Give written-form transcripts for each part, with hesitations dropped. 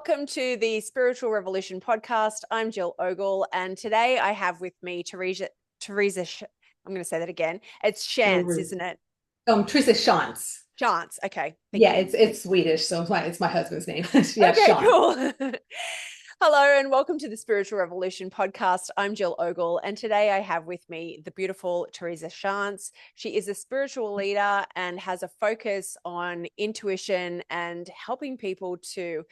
Welcome to the Spiritual Revolution podcast. I'm Jill Ogle, and today I have with me Teresa. I'm going to say that again. It's Shantz, isn't it? Teresa Shantz. Shantz. Okay, thank Yeah, you. it's Swedish, so it's my husband's name. Yeah, Okay, Shantz. cool. Hello, and welcome to the Spiritual Revolution podcast. I'm Jill Ogle, and today I have with me the beautiful Teresa Shantz. She is a spiritual leader and has a focus on intuition and helping people to,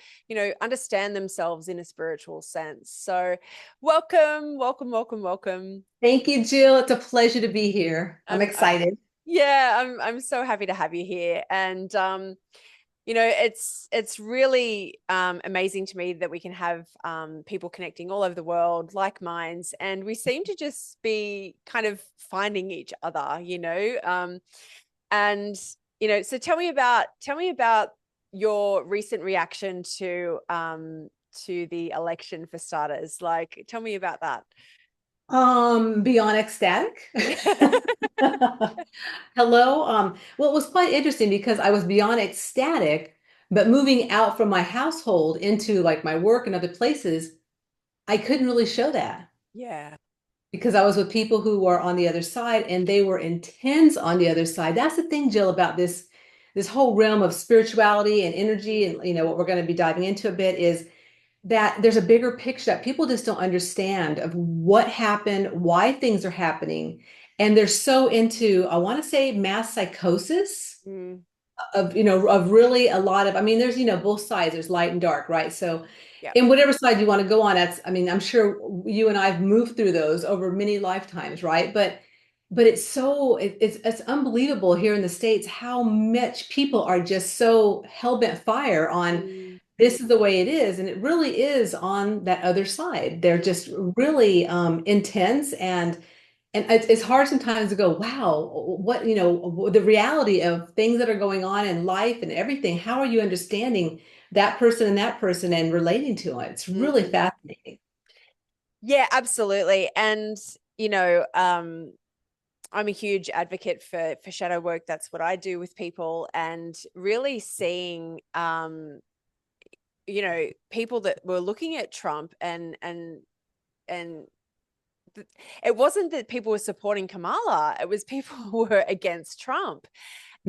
understand themselves in a spiritual sense. So, welcome, welcome, welcome, welcome. Thank you, Jill. It's a pleasure to be here. I'm I'm, I'm excited. yeah, I'm so happy to have you here, and it's really amazing to me that we can have people connecting all over the world, like minds, and we seem to just be kind of finding each other, and so tell me about your recent reaction to the election, for starters. Like, tell me about that. Beyond ecstatic. Hello. Well, it was quite interesting because I was beyond ecstatic, but moving out from my household into like my work and other places, I couldn't really show that Yeah. because I was with people who were on the other side and they were intense on the other side. That's the thing, Jill, about this whole realm of spirituality and energy, and what we're going to be diving into a bit is that there's a bigger picture that people just don't understand of what happened, why things are happening. And they're so into, I want to say, mass psychosis Mm, of really a lot of, I mean, there's, both sides, there's light and dark, right? So yeah. in whatever side you want to go on, that's, I mean, I'm sure you and I've moved through those over many lifetimes, right? But it's so it's unbelievable here in the States how much people are just so hell-bent fire on Mm, this is the way it is. And it really is on that other side. They're just really intense and it's hard sometimes to go, wow, what, the reality of things that are going on in life and everything. How are you understanding that person and relating to it? It's really mm. fascinating. Yeah, absolutely. And you know, I'm a huge advocate for shadow work. That's what I do with people, and really seeing people that were looking at Trump and it wasn't that people were supporting Kamala, it was people who were against Trump.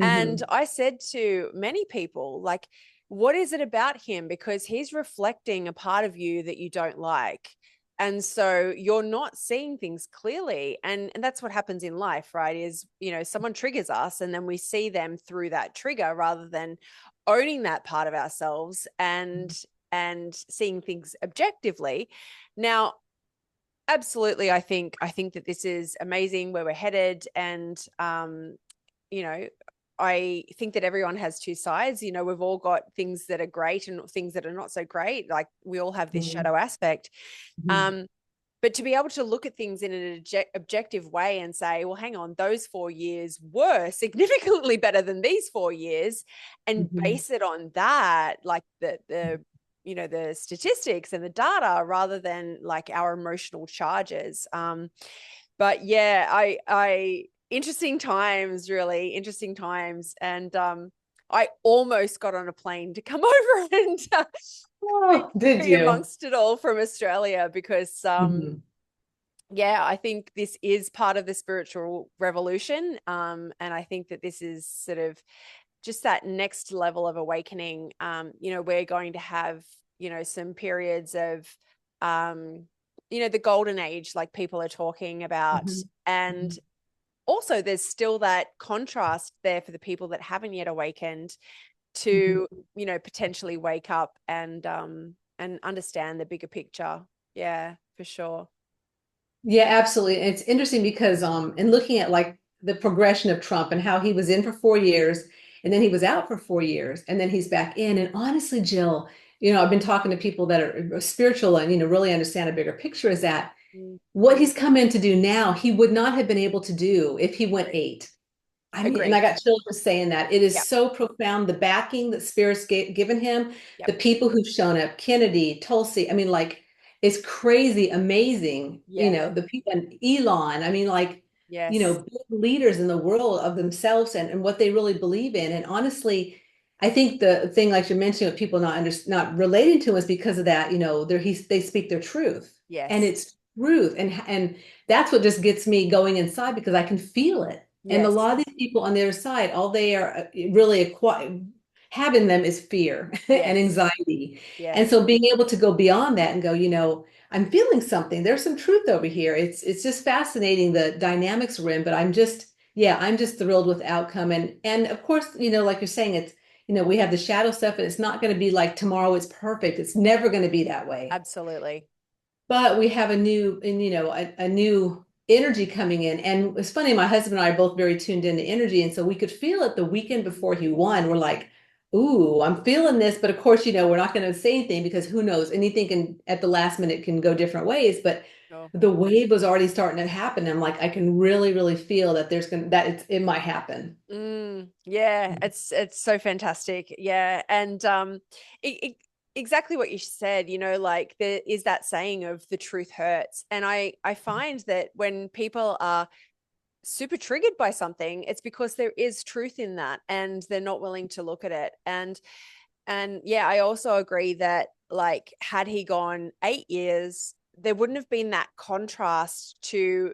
And Hmm. I said to many people, like, what is it about him? Because he's reflecting a part of you that you don't like. And so you're not seeing things clearly. And that's what happens in life, right? Is, someone triggers us and then we see them through that trigger rather than owning that part of ourselves and seeing things objectively. Now, absolutely, I think that this is amazing where we're headed, and you know I think that everyone has two sides. We've all got things that are great and things that are not so great. Like, we all have this Hmm. shadow aspect. Hmm. um but to be able to look at things in an objective way and say, well, hang on, those 4 years were significantly better than these 4 years, and Hmm. base it on that, like the statistics and the data, rather than like our emotional charges. But yeah, I interesting times, really interesting times. And I almost got on a plane to come over and Oh, did be you? amongst it all from Australia, because Hmm. yeah, I think this is part of the spiritual revolution. And I think that this is sort of just that next level of awakening. We're going to have, some periods of, um, the golden age, like people are talking about. Hmm. And also, there's still that contrast there for the people that haven't yet awakened Hmm. to, potentially wake up and understand the bigger picture. Yeah, for sure. Yeah, absolutely. It's interesting because in looking at like the progression of Trump and how he was in for 4 years and then he was out for 4 years and then he's back in. And honestly, Jill, I've been talking to people that are spiritual and really understand a bigger picture is that Mm, what he's come in to do now, he would not have been able to do if he went agree. eight. I mean, and I Agree. got children saying that it is Yep. so profound, the backing that Spirit's given him, Yep. the people who've shown up, Kennedy, Tulsi. I mean, like, it's crazy, amazing, Yeah. the people and Elon. I mean, like, Yes. big leaders in the world of themselves and what they really believe in. And honestly, I think the thing, like you're mentioning, with people not relating to us because of that, they speak their truth, and Yes. it's truth, and that's what just gets me going inside because I can feel it. And a Yes. lot of these people on the other side, all they are really having them is fear and Yes. anxiety. And Yes. so being able to go beyond that and go, I'm feeling something. There's some truth over here. It's just fascinating the dynamics we're in, but I'm just thrilled with the outcome. And of course, like you're saying, it's we have the shadow stuff, and it's not going to be like tomorrow it's perfect. It's never going to be that way. Absolutely. But we have a new energy coming in. And it's funny, my husband and I are both very tuned into energy. And so we could feel it the weekend before he won. We're like, ooh, I'm feeling this. But of course, we're not going to say anything because who knows? Anything at the last minute can go different ways. But Sure. the wave was already starting to happen. I'm like, I can really, really feel that it might happen. Yeah, it's so fantastic. Yeah. And exactly what you said, like there is that saying of the truth hurts. And I find that when people are super triggered by something, it's because there is truth in that and they're not willing to look at it. And yeah, I also agree that like had he gone 8 years, there wouldn't have been that contrast to,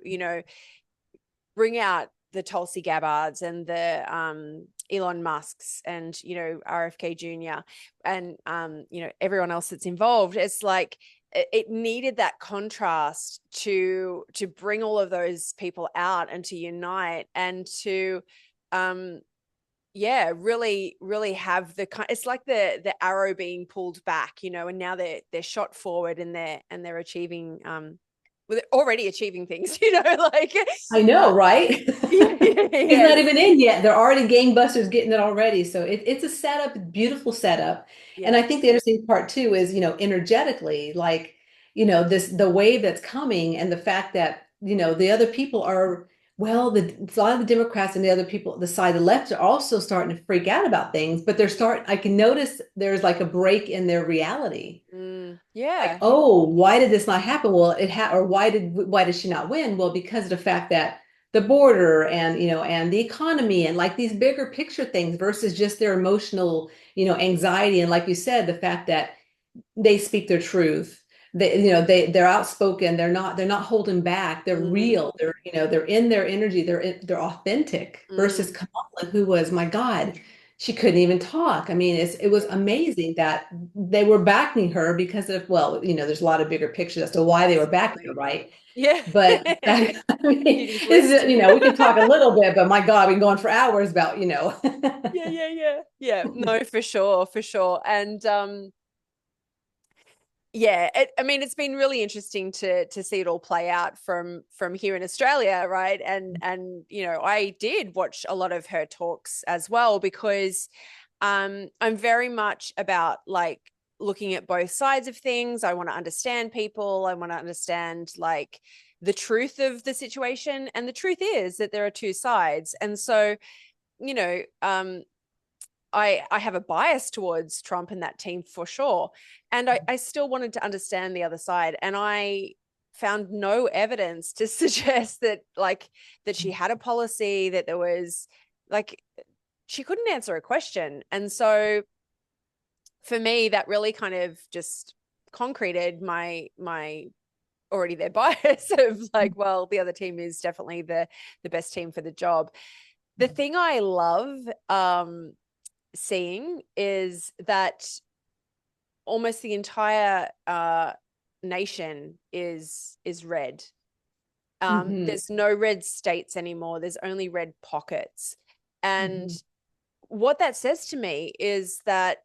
bring out the Tulsi Gabbards and the Elon Musks and RFK Jr. and everyone else that's involved. It's like it needed that contrast to bring all of those people out and to unite and to yeah, really really have the kind, it's like the arrow being pulled back, and now they're shot forward and they're achieving well, they're already achieving things, like I know, right? yeah, He's not yes, even in yet. They're already gangbusters getting it already. So it's a setup, beautiful setup. And I yeah. think the interesting part too is, energetically, like, the wave that's coming and the fact that, the other people are, well, a lot of the Democrats and the other people, the side of the left are also starting to freak out about things, but I can notice there's like a break in their reality. Like, Yeah. oh, why did this not happen? Well, or why did she not win? Well, because of the fact that the border and and the economy and like these bigger picture things versus just their emotional anxiety, and like you said, the fact that they speak their truth. They're outspoken. They're not holding back. They're Mm, real. They're in their energy. They're authentic versus mm, Kamala, who was, my God, she couldn't even talk. I mean, it was amazing that they were backing her because of, well, there's a lot of bigger pictures as to why they were backing her, absolutely. right? Yeah. But I mean, Schindler's List. we can talk a little bit, but my God, we can go on for hours about. Yeah, yeah, yeah. Yeah, no, for sure, for sure. And yeah, I mean, it's been really interesting to see it all play out from here in Australia, right? And I did watch a lot of her talks as well because I'm very much about like looking at both sides of things. I want to understand people. I want to understand like the truth of the situation. And the truth is that there are two sides. And so, you know, um, I have a bias towards Trump and that team for sure. And I still wanted to understand the other side. And I found no evidence to suggest that like that she had a policy, that there was like she couldn't answer a question. And so for me, that really kind of just concreted my already their bias of like, well, the other team is definitely the best team for the job. The thing I love seeing is that almost the entire nation is red. Mhm. There's no red states anymore. There's only red pockets. And Mhm. what that says to me is that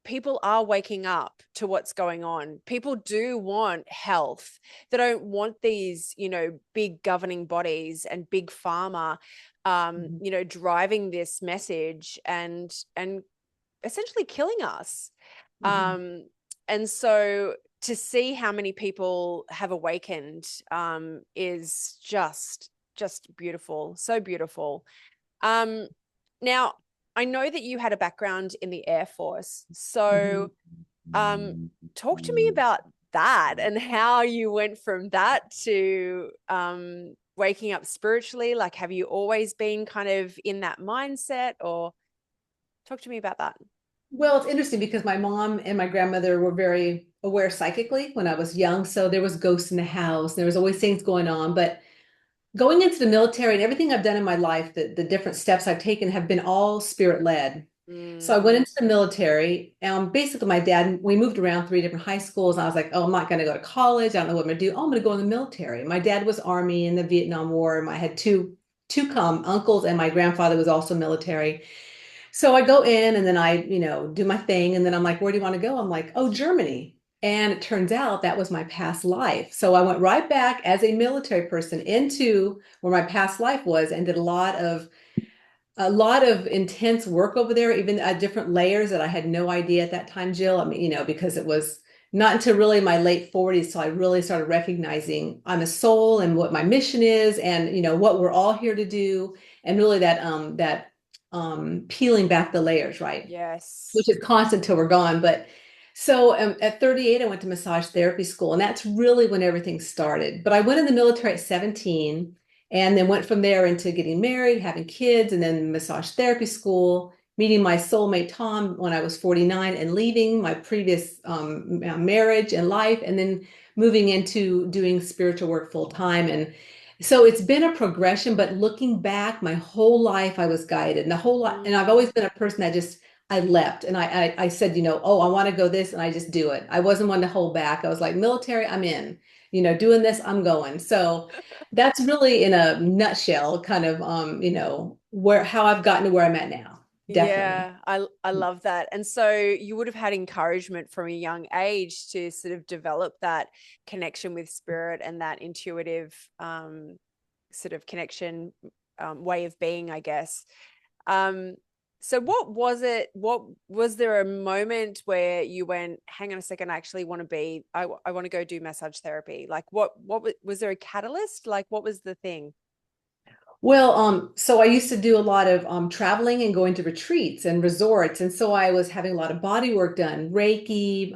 people are waking up to what's going on. People do want health. They don't want these, big governing bodies and big pharma, Mhm. driving this message and essentially killing us. Mhm. Um, and so to see how many people have awakened is just beautiful, so beautiful. Um, now, I know that you had a background in the Air Force. So um, talk to me about that and how you went from that to waking up spiritually. Like, have you always been kind of in that mindset or talk to me about that? Well, it's interesting because my mom and my grandmother were very aware psychically when I was young. So there was ghosts in the house. There was always things going on. But going into the military and everything I've done in my life, the different steps I've taken have been all spirit led. So Mm, I went into the military. Basically, my dad, we moved around three different high schools. And I was like, oh, I'm not going to go to college. I don't know what I'm going to do. Oh, I'm going to go in the military. My dad was Army in the Vietnam War. And I had two uncles, and my grandfather was also military. So I go in and then I, do my thing. And then I'm like, where do you want to go? I'm like, oh, Germany. And it turns out that was my past life. So I went right back as a military person into where my past life was and did a lot of intense work over there, even at different layers that I had no idea at that time, Jill. I mean, because it was not until really my late 40s, so I really started recognizing I'm a soul and what my mission is, and what we're all here to do, and really that peeling back the layers, right? yes. Which is constant till we're gone. But so at 38, I went to massage therapy school, and that's really when everything started. But I went in the military at 17 and then went from there into getting married, having kids, and then massage therapy school, meeting my soulmate Tom when I was 49 and leaving my previous marriage and life, and then moving into doing spiritual work full time. And so it's been a progression, but looking back, my whole life I was guided, and the whole lot, and I've Mm. always been a person that just I leapt and I said, oh, I want to go this, and I just do it. I wasn't one to hold back. I was like, military, I'm in. Doing this, I'm going. So that's really in a nutshell, kind of where how I've gotten to where I'm at now. Definitely. Yeah, I love that. And so you would have had encouragement from a young age to sort of develop that connection with spirit and that intuitive sort of connection way of being, I guess. Um, so what was it? What was there a moment where you went, hang on a second, I actually want to be, I want to go do massage therapy? Like was there a catalyst? Like what was the thing? Well, so I used to do a lot of traveling and going to retreats and resorts. And so I was having a lot of body work done, Reiki,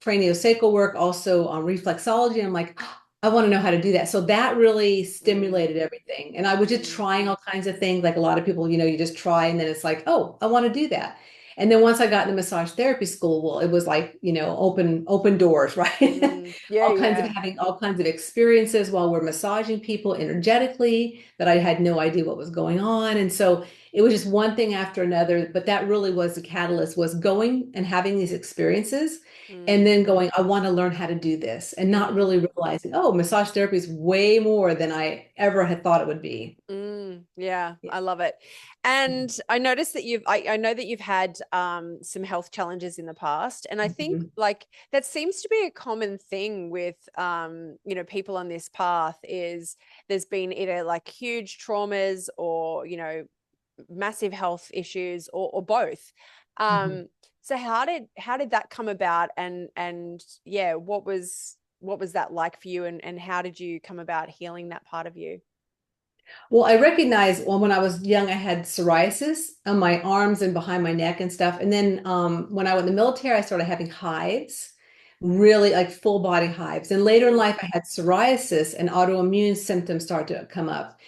craniosacral work, also reflexology. I'm like, I want to know how to do that. So that really Mm, stimulated everything. And I was just mm, trying all kinds of things. Like a lot of people, you just try and then it's like, oh, I want to do that. And then once I got into massage therapy school, well, it was like, open doors, right? yeah, yeah. Having all kinds of experiences while we're massaging people energetically that I had no idea what was going on. And so it was just one thing after another, but that really was the catalyst, was going and having these experiences and Mm, then going, I want to learn how to do this, and not mm. really realizing, oh, massage therapy is way more than I ever had thought it would be. Yeah, Yeah. I love it. And I noticed that I know that you've had some health challenges in the past. And I think Mhm. like that seems to be a common thing with people on this path is there's been either like huge traumas or, massive health issues or both. Mhm. Um, so how did that come about and yeah, what was that like for you and how did you come about healing that part of you? Well, I recognized, well, when I was young, I had psoriasis on my arms and behind my neck and stuff. And then when I went in the military, I started having hives, really like full body hives. And later in Mm, life, I had psoriasis and autoimmune symptoms started to come up.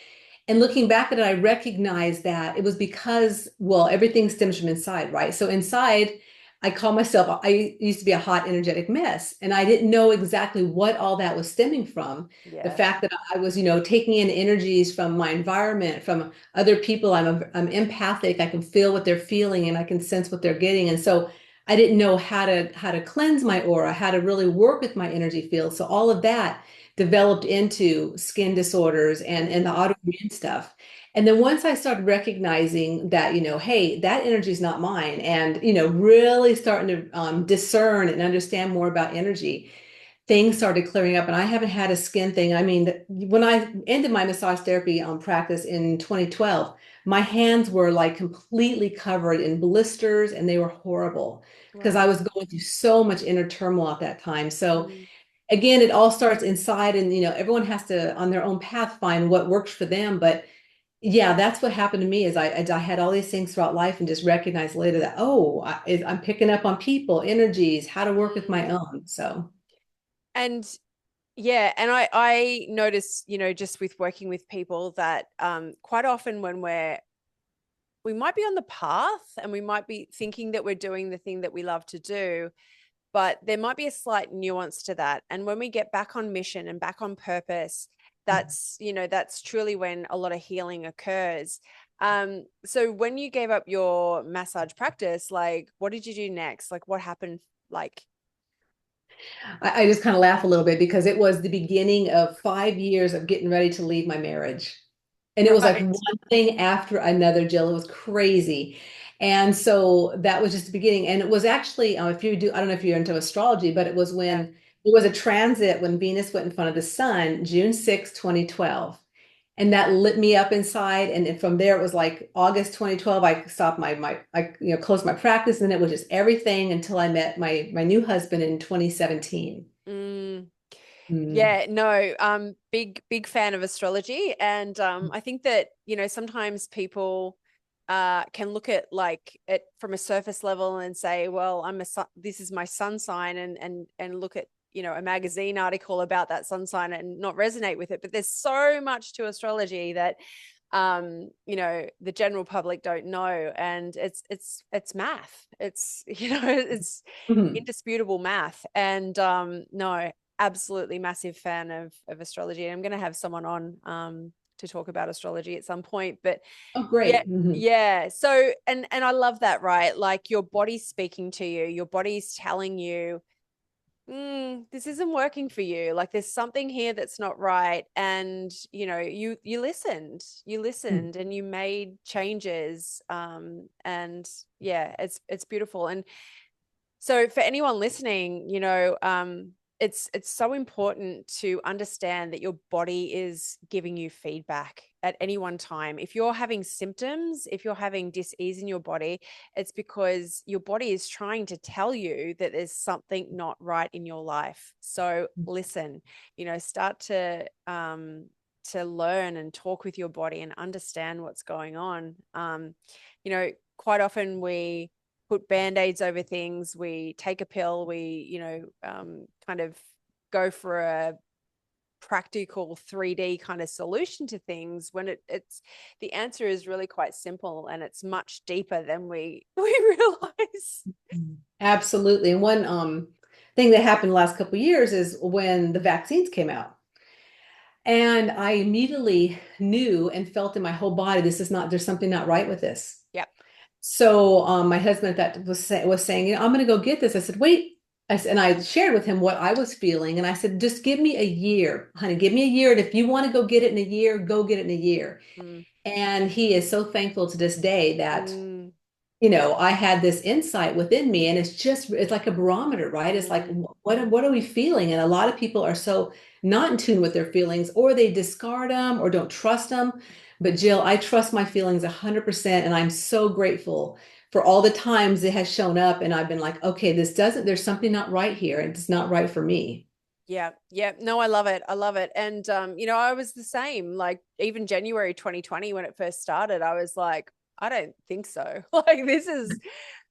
And looking back at it, I recognized that it was because, well, everything stems from inside, right? So inside, I call myself, I used to be a hot, energetic mess. And I didn't know exactly what all that was stemming from. The yeah. fact that I was, taking in energies from my environment, from other people. I'm empathic. I can feel what they're feeling and I can sense what they're getting. And so I didn't know how to cleanse my aura, how to really work with my energy field. So all of that developed into skin disorders and the Mm, autoimmune stuff. And then once I started recognizing that, hey, that energy is not mine, and, really starting to discern and understand more about energy, things started clearing up. And I haven't had a skin thing. I mean, when I ended my massage therapy practice in 2012, my hands were like completely covered in blisters and they were horrible because I wow. was going through so much inner turmoil at that time. So Mm, again, it all starts inside, and everyone has to on their own path find what works for them. But yeah, that's what happened to me is I had all these things throughout life and just recognized later that, oh, I'm picking up on people, energies, how to work with my mm. own. So And yeah, and I notice, just with working with people that quite often when might be on the path and we might be thinking that we're doing the thing that we love to do, but there might be a slight nuance to that. And when we get back on mission and back on purpose, that's, you know, that's truly when a lot of healing occurs. So when you gave up your massage practice, like, what did you do next? Like, what happened? Like, I just kind of laugh a little bit because it was the beginning of 5 years of getting ready to leave my marriage. And it was like right. one thing after another, Jill. It was crazy. And so that was just the beginning. And it was actually, if you do, I don't know if you're into astrology, but it was Yeah. when it was a transit when Venus went in front of the sun, June 6, 2012. And that lit me up inside. And from there, it was like August 2012, I stopped I closed my practice, and it was just everything until I met my new husband in 2017. Mm. Mm. Yeah, no, big fan of astrology. And I think that, you know, sometimes people can look at like it from a surface level and say, well, this is my sun sign, and look at, you know, a magazine article about that sun sign and not resonate with it. But there's so much to astrology that you know, the general public don't know. And it's math. It's, you know, it's Mhm. indisputable math. And no, absolutely massive fan of astrology. And I'm going to have someone on to talk about astrology at some point. But Oh, yeah, great. Mhm. yeah. So and I love that, right? Like your body's speaking to you, your body's telling you, this isn't working for you. Like there's something here that's not right. And you know, you listened and you made changes. And yeah, it's beautiful. And so for anyone listening, you know, it's so important to understand that your body is giving you feedback at any one time. If you're having symptoms, if you're having dis-ease in your body, it's because your body is trying to tell you that there's something not right in your life. So listen, you know, start to learn and talk with your body and understand what's going on. You know, quite often we put band-aids over things, we take a pill, we, you know, kind of go for a practical 3D kind of solution to things, when it's the answer is really quite simple, and it's much deeper than we realize. Absolutely. And one thing that happened the last couple of years is when the vaccines came out. And I immediately knew and felt in my whole body, there's something not right with this. Yep. So my husband that was saying, you know, I'm going to go get this. I said, wait. And I shared with him what I was feeling. And I said, just give me a year, honey, give me a year. And if you want to go get it in a year, go get it in a year. Mm, And he is so thankful to this day that, mm, you know, I had this insight within me, and it's like a barometer, right? It's like, mm. what are we feeling? And a lot of people are so not in tune with their feelings, or they discard them or don't trust them. But Jill, I trust my feelings 100%. And I'm so grateful for all the times it has shown up. And I've been like, okay, there's something not right here. And it's not right for me. Yeah, yeah. No, I love it. I love it. And you know, I was the same. Like even January 2020 when it first started, I was like, I don't think so. Like this is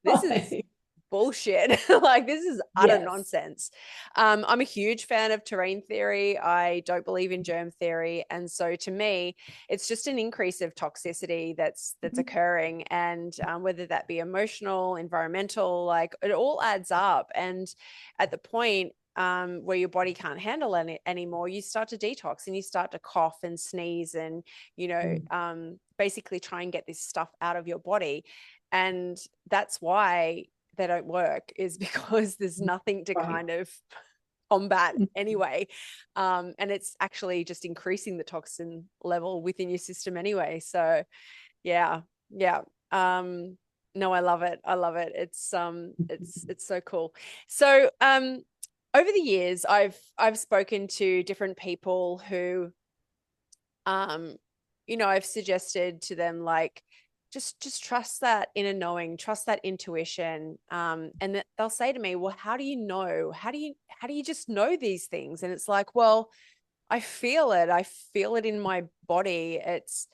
Right. bullshit. Like this is utter Yes. nonsense. I'm a huge fan of terrain theory. I don't believe in germ theory. And so to me, it's just an increase of toxicity that's occurring. And whether that be emotional, environmental, like it all adds up. And at the point where your body can't handle it anymore, you start to detox and you start to cough and sneeze and, you know, basically try and get this stuff out of your body. And that's why they don't work, is because there's nothing to Right. kind of combat anyway. And it's actually just increasing the toxin level within your system anyway. So yeah, yeah. No, I love it. I love it. It's so cool. So over the years, I've spoken to different people who you know, I've suggested to them like just trust that inner knowing, trust that intuition. And that they'll say to me, well, how do you know? How do you just know these things? And it's like, well, I feel it. I feel it in my body. It's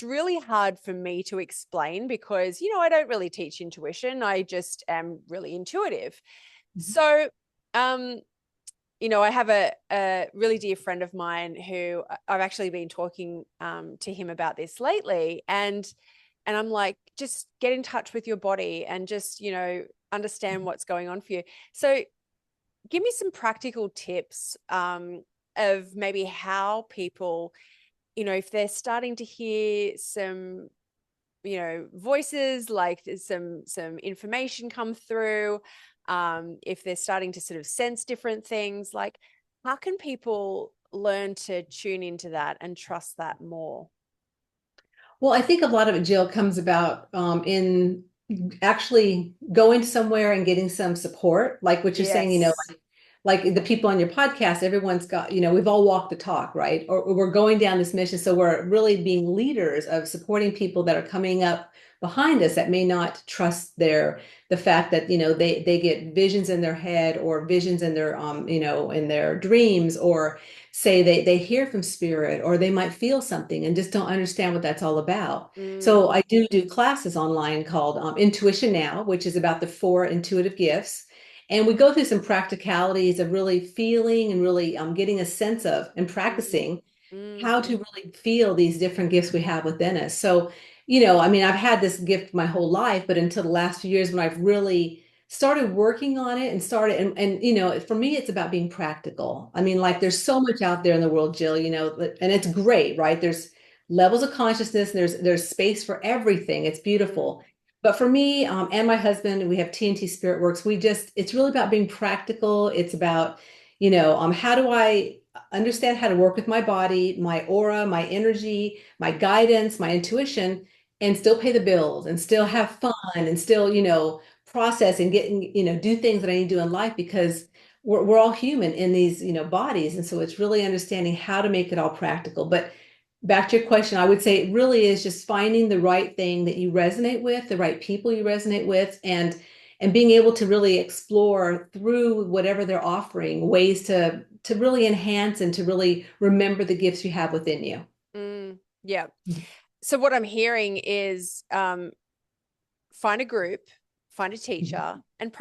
really hard for me to explain because, you know, I don't really teach intuition. I just am really intuitive. So, um, you know, I have a really dear friend of mine who I've actually been talking to him about this lately. And And I'm like, just get in touch with your body and just, understand what's going on for you. So give me some practical tips of maybe how people, if they're starting to hear some, voices, like some information come through, if they're starting to sort of sense different things, like how can people learn to tune into that and trust that more? Well, I think a lot of it, Jill, comes about in actually going somewhere and getting some support, like what you're saying, Yes. like the people on your podcast, everyone's got, we've all walked the talk, right? Or we're going down this mission. So we're really being leaders of supporting people that are coming up behind us that may not trust the fact that, they get visions in their head or visions in their, in their dreams, or say they hear from spirit, or they might feel something and just don't understand what that's all about. Mm, So I do classes online called Intuition Now, which is about the 4 intuitive gifts. And we go through some practicalities of really feeling and really getting a sense of and mm, practicing mm, how to really feel these different gifts we have within us. So, I mean, I've had this gift my whole life, but until the last few years when I've really started working on it and started, and for me, it's about being practical. I mean, like there's yes. so much out there in the world, Jill, and it's great, right? There's levels of consciousness, and there's space for everything. It's Mm, beautiful. But for me, and my husband, we have TNT Spirit Works. It's really about being practical. It's about, how do I understand how to work with my body, my aura, my energy, my guidance, my intuition, and still pay the bills and still mm, have fun and still, process and get, do things that I need to do in life, because we're all human in these, bodies. And so it's really understanding how to make it all practical. But back to your question, I would say it really is just finding the right thing that you resonate with, the right people you resonate with, and being able to really explore through whatever they're offering ways to really enhance and to really remember the gifts you have within you. yeah. So what I'm hearing is find a group, find a teacher, and Mhm.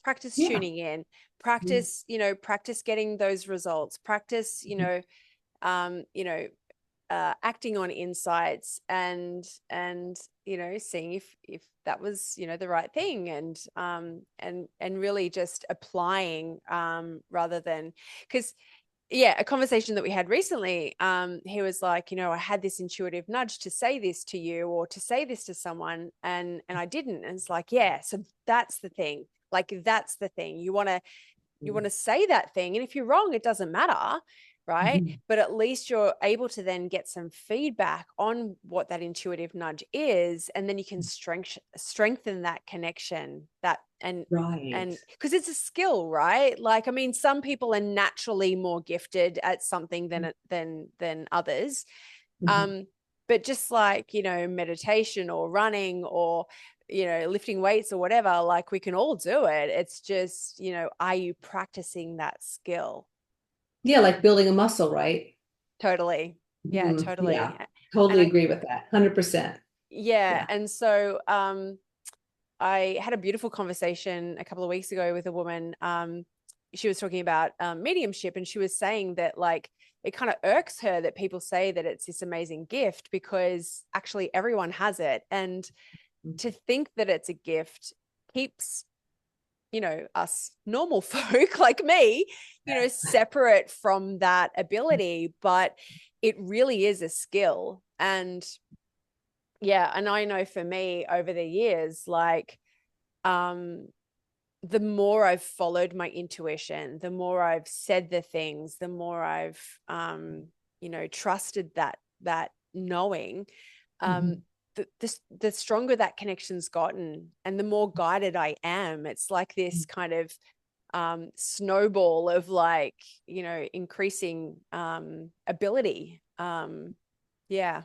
practice Yeah. tuning in, Mhm. practice getting those results, practice, acting on insights, and seeing if that was the right thing, and really just applying, rather than, because yeah, a conversation that we had recently, he was like, I had this intuitive nudge to say this to you or to say this to someone, and I didn't. And it's like, yeah, so that's the thing. Like, that's the thing. You want to say that thing, and if you're wrong, it doesn't matter, right? Mhm. But at least you're able to then get some feedback on what that intuitive nudge is, and then you can strengthen that connection, that and Right. because it's a skill, right? Like, I mean, some people are naturally more gifted at something than others. Mhm. um but just like, meditation or running or lifting weights or whatever, like we can all do it. It's just, are you practicing that skill? Yeah, like building a muscle, right? Totally. Yeah, Yeah, totally. And totally I, agree with that. 100%. yeah. Yeah. And so I had a beautiful conversation a couple of weeks ago with a woman. She was talking about mediumship, and she was saying that, like, it kind of irks her that people say that it's this amazing gift, because actually everyone has it. And to think that it's a gift keeps, us normal folk like me, separate from that ability. But it really is a skill. And yeah, and I know for me over the years, like, um, the more I've followed my intuition, the more I've said the things, the more I've, trusted that knowing, um, Mhm. the stronger that connection's gotten, and the more guided I am. It's like this kind of snowball of, like, increasing ability. Yeah.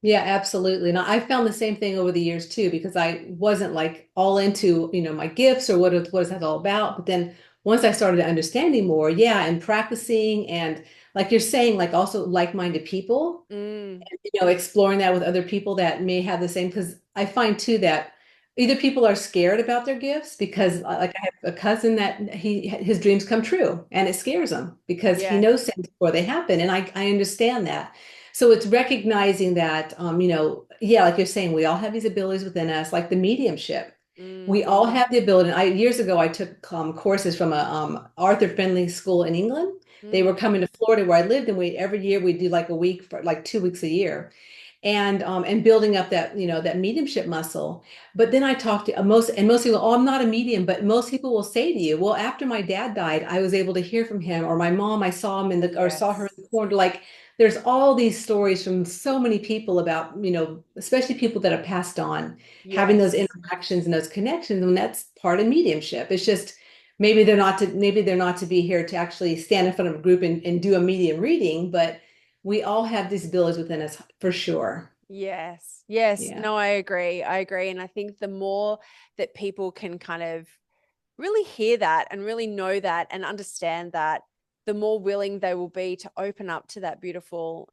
Yeah, absolutely. And I found the same thing over the years too, because I wasn't like all into, my gifts or what is that all about. But then once I started understanding more, yeah, and practicing and like you're saying, like also like-minded people, Mm, exploring that with other people that may have the same, because I find too that either people are scared about their gifts because mm, like I have a cousin that his dreams come true and it scares him because he yeah. knows things before they happen. And I understand that. So it's recognizing that, yeah, like you're saying, we all have these abilities within us, like the mediumship. We all Mm, have the ability. Years ago, I took courses from a Arthur Findlay school in England. They were mm, coming to Florida where I lived, and we every year we do like a week for like 2 weeks a year, and building up that that mediumship muscle. But then I talked to most people, oh, I'm not a medium, but most people will say to you, well, after my dad died, I was able to hear from him, or my mom, I saw him in the or saw her yes. in the corner. Like there's all these stories from so many people about, especially people that have passed on, having those Yes. interactions and those connections, and that's part of mediumship. It's just maybe they're not to be here to actually stand in front of a group and do a medium reading, but we all have these abilities within us for sure. Yes. Yes. Yeah. No, I agree. I agree. And I think the more that people can kind of really hear that and really know that and understand that, the more willing they will be to open up to that beautiful,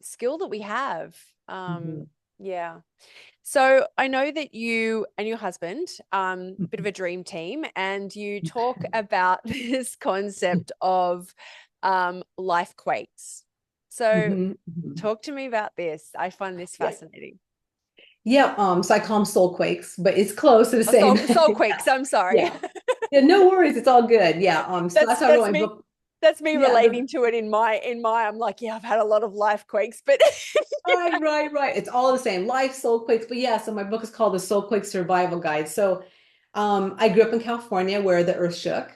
skill that we have. Um, Mhm. yeah. So I know that you and your husband, bit of Mhm. a dream team, and you talk about this concept of life quakes. So Mhm. Mhm. talk to me about this. I find this Yeah. fascinating. Yeah. So I call them soul quakes, but it's close to the Oh, same. soul quakes. I'm sorry. Yeah. Yeah. No worries. It's all good. Yeah. So That's that's how I wrote that's my me. book. That's me Yeah. relating to it in my. I'm like, yeah, I've had a lot of life quakes, but Right, right, right. It's all the same. Life, soul quakes. But yeah, so my book is called the Soul Quake Survival Guide. So I grew up in California where the earth shook.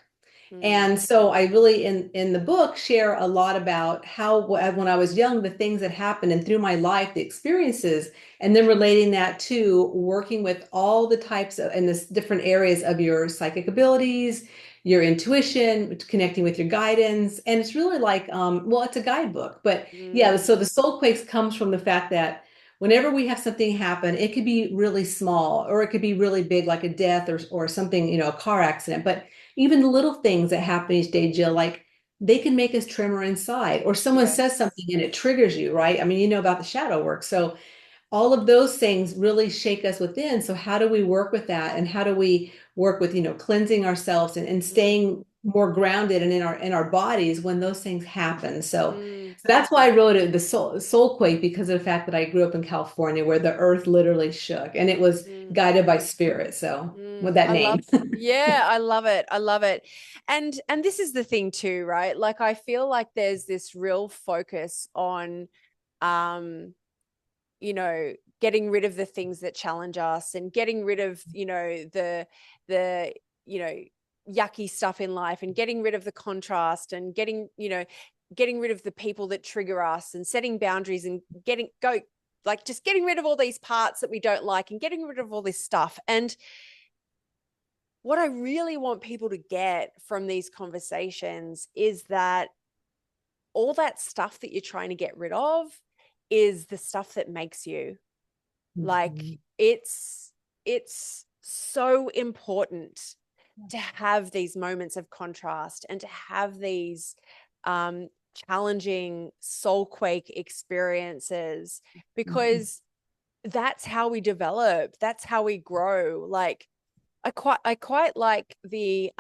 Mm, And so I really in the book share a lot about how when I was young, the things that happened and through my life, the experiences, and then relating that to working with all the types of in this different areas of your psychic abilities, your intuition, connecting with your guidance. And it's really like, well, it's a guidebook. But yeah, mm, so the soul quakes comes from the fact that whenever we have something happen, it could be really small or it could be really big, like a death or something, a car accident. But even the little things that happen each day, Jill, like they can make us tremor inside, or someone says yes. something and it triggers you, right? I mean, you know about the shadow work. So all of those things really shake us within. So how do we work with that? And how do we work with, cleansing ourselves and Mm, staying more grounded and in our bodies when those things happen? So mm, that's why I wrote it, the soul quake, because of the fact that I grew up in California where the earth literally shook and it was mm. guided by spirit. So with Mm, that I name. love, yeah, I love it. I love it. And this is the thing too, right? Like I feel like there's this real focus on um, getting rid of the things that challenge us and getting rid of, the, you know, yucky stuff in life and getting rid of the contrast and getting rid of the people that trigger us and setting boundaries and just getting rid of all these parts that we don't like and getting rid of all this stuff. And what I really want people to get from these conversations is that all that stuff that you're trying to get rid of is the stuff that makes you. Like Mhm. it's so important to have these moments of contrast and to have these um challenging soul quake experiences, Mhm. because that's how we develop, that's how we grow. Like I quite like the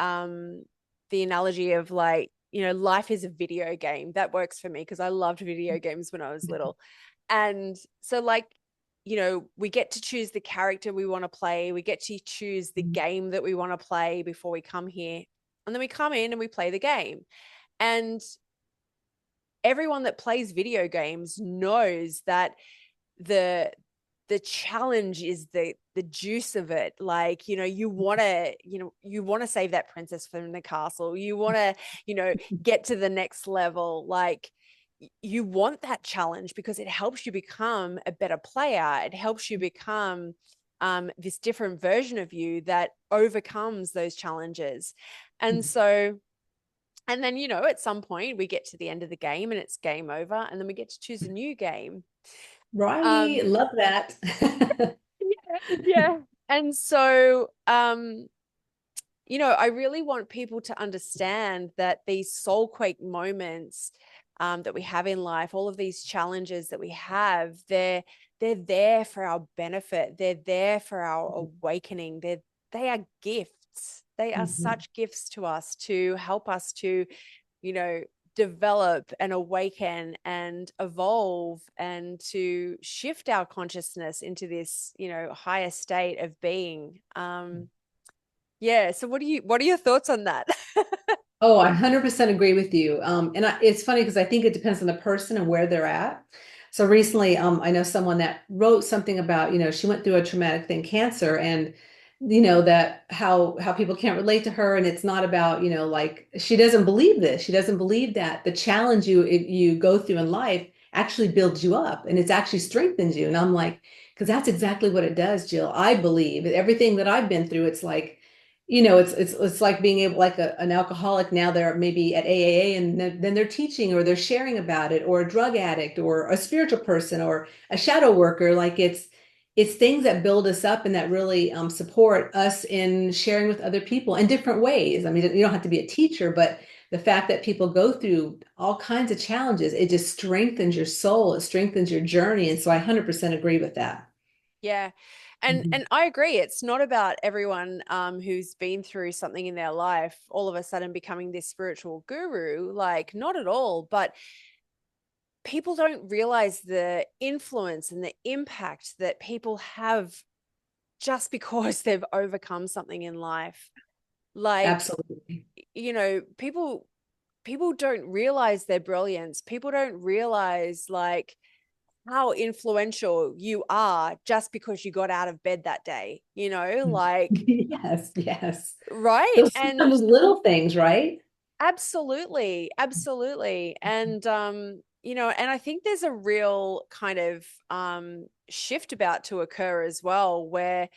analogy of, like, life is a video game. That works for me because I loved video games when I was little. And so, like, we get to choose the character we want to play. We get to choose the game that we want to play before we come here. And then we come in and we play the game. And everyone that plays video games knows that the the challenge is the juice of it. Like, you want to save that princess from the castle. You want to, get to the next level. Like, you want that challenge because it helps you become a better player. It helps you become this different version of you that overcomes those challenges. And so, and then, at some point we get to the end of the game and it's game over, and then we get to choose a new game. Right. um Love that. yeah, yeah. And so, I really want people to understand that these soul quake moments that we have in life, all of these challenges that we have, they're there for our benefit. They're there for our awakening. They are gifts. They are Mhm. such gifts to us to help us to, you know, develop and awaken and evolve and to shift our consciousness into this, higher state of being. Yeah. So what are your thoughts on that? Oh, I 100% agree with you. It's funny because I think it depends on the person and where they're at. So recently, I know someone that wrote something about, she went through a traumatic thing, cancer, and that how people can't relate to her, and it's not about, like she doesn't believe this. She doesn't believe that the challenge you go through in life actually builds you up and it's actually strengthens you. And I'm like, because that's exactly what it does, Jill. I believe everything that I've been through, it's like it's like being able, like an alcoholic now, they're maybe at AAA and then they're teaching or they're sharing about it, or a drug addict or a spiritual person or a shadow worker. Like it's things that build us up and that really support us in sharing with other people in different ways. I mean, you don't have to be a teacher, but the fact that people go through all kinds of challenges, it just strengthens your soul, it strengthens your journey. And so I 100% agree with that. Yeah. And Mhm. and I agree. It's not about everyone who's been through something in their life all of a sudden becoming this spiritual guru, like not at all. But people don't realize the influence and the impact that people have just because they've overcome something in life. Like, Absolutely. people don't realize their brilliance. People don't realize like how influential you are just because you got out of bed that day, like, Yes, yes. right? Those And sometimes little things, right? absolutely, absolutely. And and I think there's a real kind of shift about to occur as well, where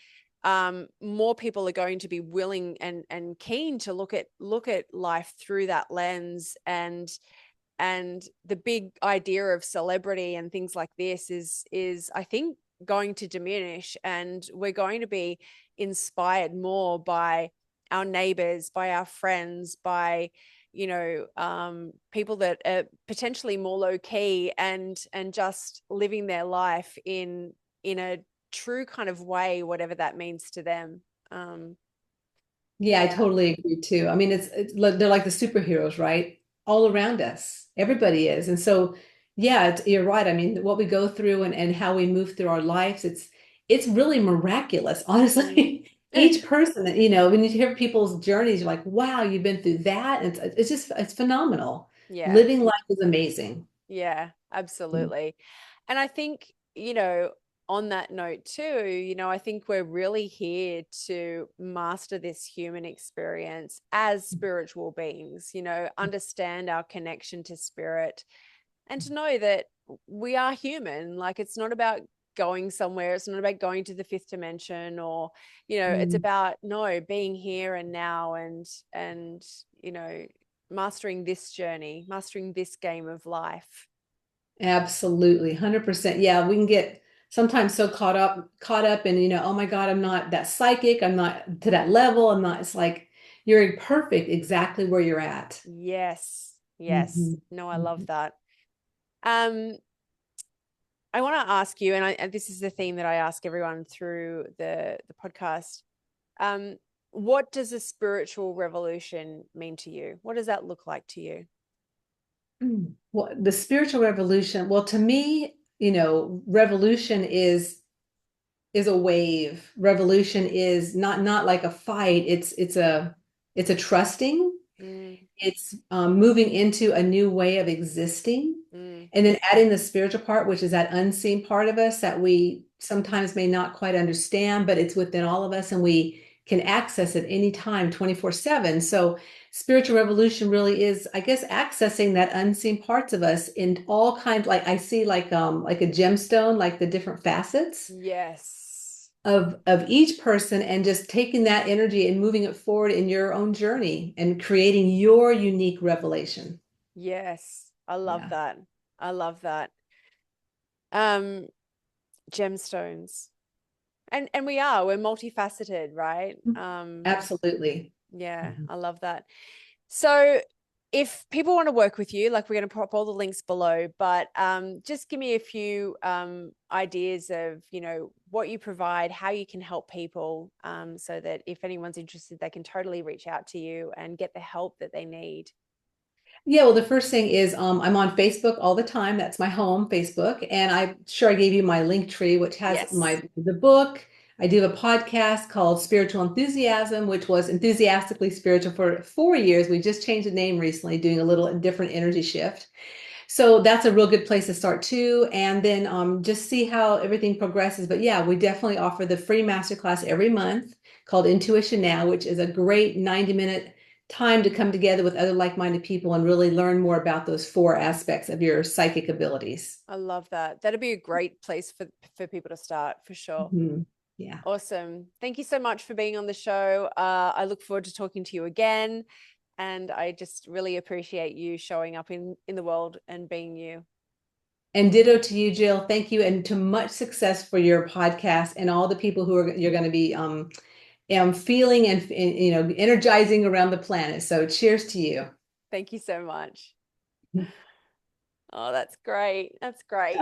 more people are going to be willing and keen to look at life through that lens. And the big idea of celebrity and things like this is I think going to diminish, and we're going to be inspired more by our neighbors, by our friends, by people that are potentially more low key and just living their life in a true kind of way, whatever that means to them. um Yeah, I yeah. totally agree too. I mean, they're like the superheroes, right? All around us. Everybody is. And so, yeah, you're right. I mean, what we go through and how we move through our lives, it's really miraculous, Mm. honestly. Each person that, when you hear people's journeys, you're like, wow, you've been through that. And it's phenomenal. Yeah. Living life is amazing. Yeah, absolutely. And I think, on that note too, I think we're really here to master this human experience as spiritual beings, understand our connection to spirit, and to know that we are human. Like, it's not about going somewhere, it's not about going to the fifth dimension, or, it's Mm. about no, being here and now, and mastering this journey, mastering this game of life. Absolutely, 100%. Yeah, we can get sometimes so caught up in, oh my God, I'm not that psychic, I'm not to that level, I'm not, it's like you're perfect exactly where you're at. Yes. Yes. Mhm. No, I love Mhm. that. Um, I want to ask you, and this is the theme that I ask everyone through the podcast. Um, what does a spiritual revolution mean to you? What does that look like to you? Well, the spiritual revolution, well, to me, revolution is a wave. Revolution is not like a fight. It's a trusting. Mm, It's moving into a new way of existing. mm, And then adding the spiritual part, which is that unseen part of us that we sometimes may not quite understand, but it's within all of us and we can access it anytime, 24/7. So spiritual revolution really is, I guess, accessing that unseen parts of us in all kinds, like I see like a gemstone, like the different facets yes. of each person, and just taking that energy and moving it forward in your own journey and creating your unique revelation. Yes. I love Yeah. that. I love that. Um, gemstones. And we're multifaceted, right? Absolutely. Yeah, Mhm. I love that. So if people want to work with you, like, we're going to pop all the links below, but just give me a few ideas of, what you provide, how you can help people, so that if anyone's interested, they can totally reach out to you and get the help that they need. Yeah, well, the first thing is I'm on Facebook all the time. That's my home, Facebook. And I'm sure I gave you my link tree, which has Yes. the book. I do a podcast called Spiritual Enthusiasm, which was enthusiastically spiritual for 4 years. We just changed the name recently, doing a little different energy shift. So that's a real good place to start too. And then just see how everything progresses. But yeah, we definitely offer the free masterclass every month called Intuition Now, which is a great 90-minute time to come together with other like-minded people and really learn more about those four aspects of your psychic abilities. I love that. That'd be a great place for people to start for sure. Mhm. Yeah. Awesome. Thank you so much for being on the show. I look forward to talking to you again. And I just really appreciate you showing up in the world and being you. And ditto to you, Jill. Thank you, and to much success for your podcast and all the people who are you're going to be feeling and energizing around the planet. So cheers to you. Thank you so much. Oh, that's great. That's great.